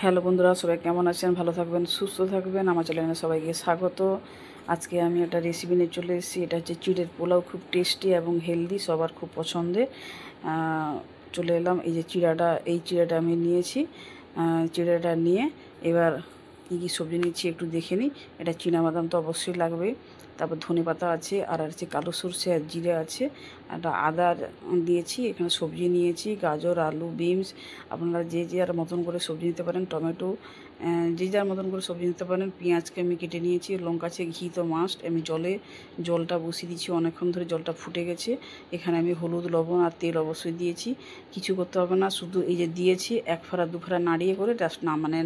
Hello বন্ধুরা, সবাই কেমন আছেন? ভালো থাকবেন, সুস্থ থাকবেন। আমার চ্যানেলে সবাইকে স্বাগত। আজকে আমি একটা রেসিপি নিয়ে চলে এসেছি। এটা হচ্ছে চিড়ের পোলাও, খুব টেস্টি এবং হেলদি, সবার খুব পছন্দের। চলে এলাম। এই যে চিড়াটা আমি নিয়েছি। চিড়াটা নিয়ে এবার কী কী সবজি নিচ্ছি একটু দেখে নিই। এটা চীনাবাদাম তো অবশ্যই লাগবে, তারপর ধনেপাতা আছে, আর আছে কালো সরষে আর জিরে আছে, একটা আদা দিয়েছি, এখানে সবজি নিয়েছি গাজর, আলু, বিনস। আপনারা যে যার মতন করে সবজি নিতে পারেন, টমেটো, যে যার মতন করে সবজি নিতে পারেন। পেঁয়াজকে আমি কেটে নিয়েছি, লঙ্কা আছে, ঘি তো মাস্ট। আমি জলটা বসিয়ে দিচ্ছি, অনেকক্ষণ ধরে জলটা ফুটে গেছে। এখানে আমি হলুদ, লবণ আর তেল অবশ্যই দিয়েছি। কিছু করতে হবে না, শুধু এই যে দিয়েছি, এক ফাড়া দু ফাড়া নাড়িয়ে করে জাস্ট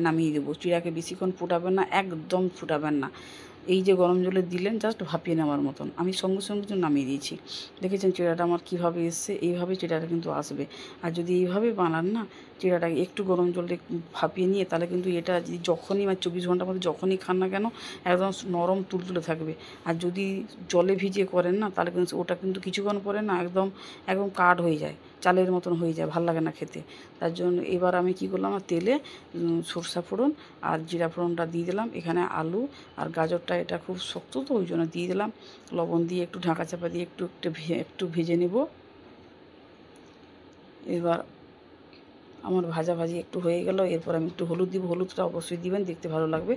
নামিয়ে দেবো। চিড়াকে বেশিক্ষণ ফুটাবেন না, একদম ফুটাবেন না। এই যে গরম জলে দিলেন, জাস্ট ভাপিয়ে নেওয়ার মতন। আমি সঙ্গে সঙ্গে নামিয়ে দিয়েছি। দেখেছেন চিড়াটা আমার কীভাবে এসছে? এইভাবে চিড়াটা কিন্তু আসবে। আর যদি এইভাবে বানান না, চিড়াটাকে একটু গরম জলে ভাপিয়ে নিয়ে, তাহলে কিন্তু এটা যদি যখনই 24 ঘন্টার মধ্যে যখনই খান না কেন, একদম নরম তুলতুলে থাকবে। আর যদি জলে ভিজিয়ে করেন না, তাহলে কিন্তু ওটা কিন্তু কিছুক্ষণ পরে না একদম একদম কাঠ হয়ে যায়, চালের মতন হয়ে যায়, ভাল লাগে না খেতে। তার জন্য এবার আমি কী করলাম, তেলে সরষা ফোড়ন আর জিরা ফোড়নটা দিয়ে দিলাম। এখানে আলু আর গাজরটা, এটা খুব শক্ত তো, ওই জন্য দিয়ে দিলাম। লবণ দিয়ে একটু ঢাকা চাপা দিয়ে একটু ভেজে নেব। এবার আমার ভাজাভাজি একটু হয়ে গেল। এরপর আমি একটু হলুদ দিব, হলুদটা অবশ্যই দিবেন, দেখতে ভালো লাগবে।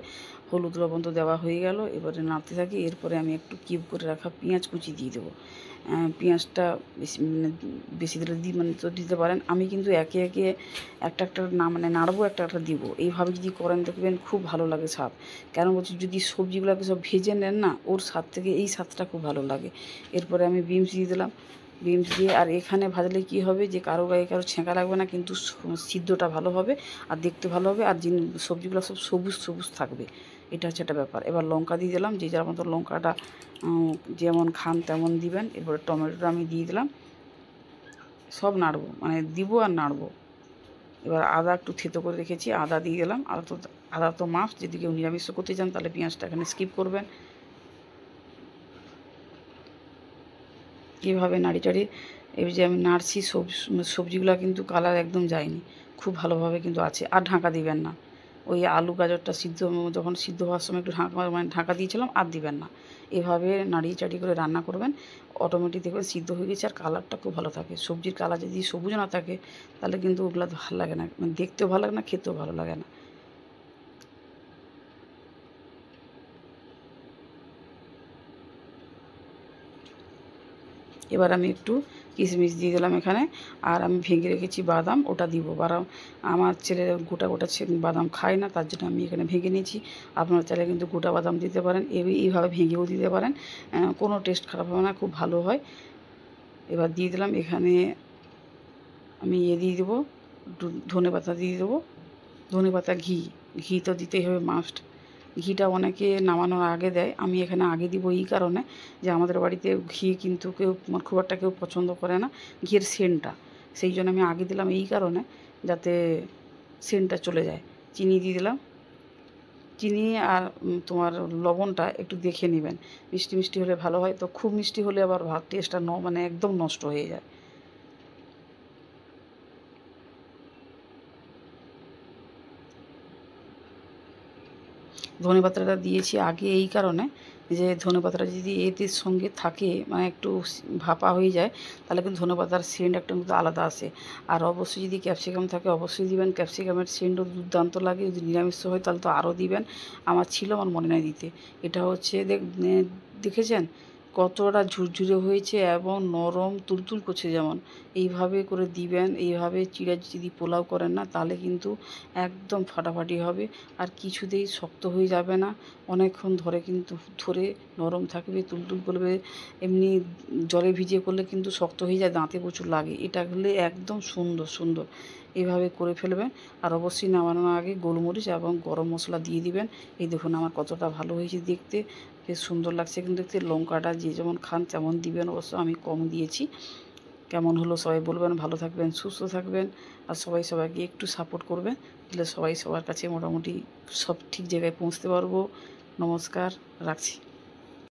হলুদ লবণ তো দেওয়া হয়ে গেল। এবারে নাড়তে থাকি। এরপরে আমি একটু কিউব করে রাখা পেঁয়াজ কুচি দিয়ে দেবো। পেঁয়াজটা বেশি দিলে তো দিতে পারেন। আমি কিন্তু একে একে একটা একটা নাড়বো, একটা একটা দিব। এইভাবে যদি করেন, দেখবেন খুব ভালো লাগে স্বাদ। কেন বলছি, যদি সবজিগুলোকে সব ভেজে নেন না, ওর স্বাদ থেকে এই স্বাদটা খুব ভালো লাগে। এরপরে আমি বিনস দিয়ে দিলাম। বিনস দিয়ে, আর এখানে ভাজলে কি হবে, যে কারো গায়ে কারো ছেঁকা লাগবে না, কিন্তু সিদ্ধটা ভালো হবে আর দেখতে ভালো হবে, আর সবজিগুলো সব সবুজ সবুজ থাকবে। এটা হচ্ছে একটা ব্যাপার। এবার লঙ্কা দিয়ে দিলাম, যে যার মতো লঙ্কাটা যেমন খান তেমন দিবেন। এরপরে টমেটোটা আমি দিয়ে দিলাম। সব নাড়বো, দিব আর নাড়বো। এবার আদা একটু থেতো করে রেখেছি, আদা দিয়ে দিলাম। আদা তো মাস্ট। যদি কেউ নিরামিষ করতে চান, তাহলে পেঁয়াজটা এখানে স্কিপ করবেন। কীভাবে নাড়ি চাড়ি, এই যে আমি নাড়ছি, সবজিগুলো কিন্তু কালার একদম যায়নি, খুব ভালোভাবে কিন্তু আছে। আর ঢাকা দিবেন না। ওই আলু গাজরটা যখন সিদ্ধ হওয়ার সময় একটু ঢাকা দিয়েছিলাম, আর দিবেন না। এভাবে নাড়িয়ে চাড়িয়ে করে রান্না করবেন, অটোমেটিক দেখবেন সিদ্ধ হয়ে গেছে। আর কালারটা খুব ভালো থাকে। সবজির কালার যদি সবুজ না থাকে, তাহলে কিন্তু ওগুলো ভালো লাগে না, দেখতেও ভালো লাগে না, খেতেও ভালো লাগে না। এবার আমি একটু কিশমিশ দিয়ে দিলাম এখানে। আর আমি ভেঙে রেখেছি বাদাম, ওটা দিব। আমার ছেলে গোটা গোটা বাদাম খায় না, তার জন্য আমি এখানে ভেঙে নিয়েছি। আপনারা চাইলে কিন্তু গোটা বাদাম দিতে পারেন, এইভাবে ভেঙেও দিতে পারেন। কোনো টেস্ট খারাপ হবে না, খুব ভালো হয়। এবার দিয়ে দিলাম এখানে আমি দিয়ে দেবো, ধনেপাতা দিয়ে দেবো। ধনেপাতা, ঘি তো দিতেই হবে, মাস্ট। ঘিটা অনেকে নামানোর আগে দেয়, আমি এখানে আগে দিব এই কারণে, যে আমাদের বাড়িতে ঘি কিন্তু খুব একটা কেউ পছন্দ করে না, ঘিয়ের সেন্টটা। সেই জন্য আমি আগে দিলাম এই কারণে, যাতে সেন্টটা চলে যায়। চিনি দিয়ে দিলাম। চিনি আর তোমার লবণটা একটু দেখে নেবেন, মিষ্টি মিষ্টি হলে ভালো হয়। তো খুব মিষ্টি হলে আবার টেস্টটা একদম নষ্ট হয়ে যায়। ধনেপাতাটা দিয়েছি আগে এই কারণে, যে ধনেপাতাটা যদি এদের সঙ্গে থাকে, একটু ভাপা হয়ে যায়, তাহলে কিন্তু ধনেপাতার সেন্ট একটা কিন্তু আলাদা আসে। আর অবশ্যই যদি ক্যাপসিকাম থাকে, অবশ্যই দিবেন। ক্যাপসিকামের সেন্টও দুর্দান্ত লাগে। যদি নিরামিষ হয়, তাহলে তো আরও দিবেন। আমার ছিল, আমার মনে নাই দিতে। এটা হচ্ছে দেখেছেন কতটা ঝুরঝুরে হয়েছে এবং নরম তুলতুল করছে, যেমন এইভাবে করে দিবেন। এইভাবে চিড়া যদি পোলাও করেন না, তাহলে কিন্তু একদম ফাটাফাটি হবে। আর কিছুতেই শক্ত হয়ে যাবে না, অনেকক্ষণ ধরে নরম থাকবে, তুলতুল করবে। এমনি জলে ভিজিয়ে করলে কিন্তু শক্ত হয়ে যায়, দাঁতে প্রচুর লাগে। এটা হলে একদম সুন্দর এইভাবে করে ফেলবেন। আর অবশ্যই নামানোর আগে গোলমরিচ এবং গরম মশলা দিয়ে দিবেন। এই দেখুন আমার কতটা ভালো হয়েছে দেখতে, বেশ সুন্দর লাগছে কিন্তু দেখতে। লঙ্কাটা যে যেমন খান তেমন দিবেন, অবশ্য আমি কম দিয়েছি। কেমন হলো সবাই বলবেন। ভালো থাকবেন, সুস্থ থাকবেন, আর সবাইকে একটু সাপোর্ট করবেন, তাহলে সবার কাছে মোটামুটি সব ঠিক জায়গায় পৌঁছতে পারবো। নমস্কার, রাখছি।